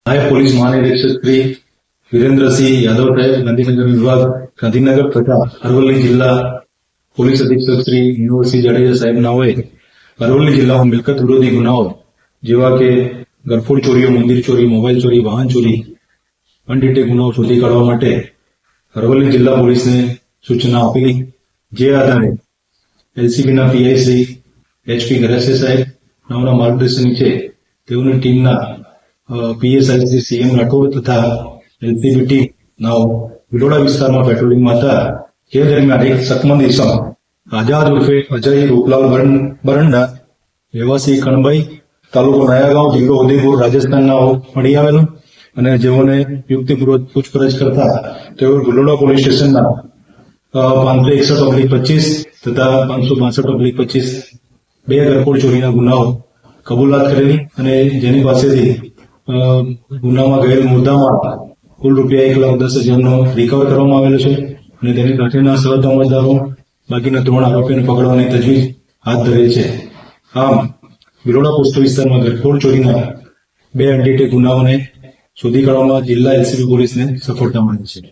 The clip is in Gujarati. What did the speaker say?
નાયબ પોલીસ મહાનિરીક્ષક શ્રી વિરેન્દ્રસિંહ યાદવ સાહેબ, ગાંધીનગર વિભાગ, ગાંધીનગર તથા અરવલ્લી જિલ્લા પોલીસ અધિક્ષક શ્રી યુનિવર્સિટી જાડેજા સાહેબ નાઓએ અરવલ્લી જિલ્લામાં મિલકત વિરોધી ગુનાઓ જેવા કે ગરફોડ ચોરીઓ, મંદિર ચોરી, મોબાઈલ ચોરી, વાહન ચોરી, અનડિટેક ગુનાઓ શોધી કાઢવા માટે અરવલ્લી જિલ્લા પોલીસને સૂચના આપેલી, જે આધારે એલસીબીના પીઆઈ શ્રી એચપી ગરાસિયા સાહેબ નાઓના માર્ગદર્શન નીચે તેઓની ટીમના પીએસઆઈ શ્રી સીએમ રાઠોડ તથા એલસીબી ટીમ નાઓ વિલોડા વિસ્તારમાં પેટ્રોલિંગમાં હતા. જે દરમિયાન એક શકમંદ ઇસમ આઝાદ ઉર્ફે અજય રૂપલાલ બરંડા, રહેવાસી કણભાઈ, તાલુકો નયાગાંવ, જિલ્લો ઉદયપુર, રાજસ્થાનના મળી આવેલો અને જેઓને યુક્તિપૂર્વક પૂછપરછ કરતા તેઓ વિલોડા પોલીસ સ્ટેશનના 561/25 તથા 562/25 બે ગરફોડ ચોરીના ગુનાઓ કબૂલાત કરેલી અને જેની પાસેથી ગુનામાં ગયેલ મુદ્દામાં કુલ રૂપિયા 1,10,000નો રિકવર કરવામાં આવેલો છે અને તેની સાથેના સહતમજદારો બાકીના 3 આરોપીઓને પકડવાની તજવીજ હાથ ધરેલ છે. આમ વિલોડા પોસ્ટ વિસ્તારમાં ગરફોડ ચોરીના 2 અનડિટેક ગુનાઓને શોધી કાઢવામાં જિલ્લા એલસીબી પોલીસને સફળતા મળી છે.